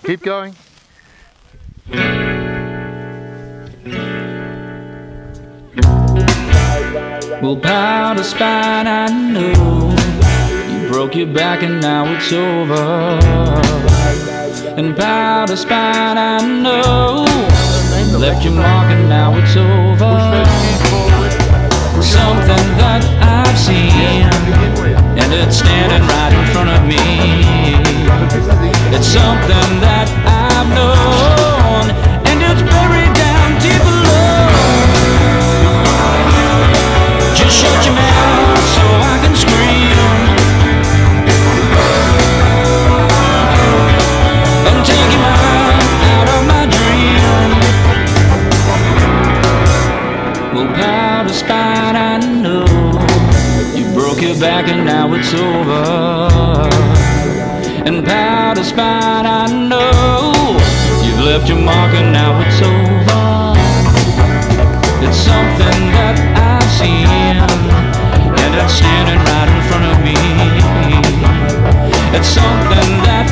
Keep going. Well, powder spine, I know you broke your back and now it's over. And powder spine, I know you left your mark and now it's over. Something that I've seen, and it's standing right in front of me. It's something that I've known, and it's buried down deep below. Just shut your mouth so I can scream, and take your mind out of my dream. Well, powder spine, I know you broke your back and now it's over. And powder spine, I know you've left your mark and now it's over. It's something that I've seen, and it's standing right in front of me. It's something that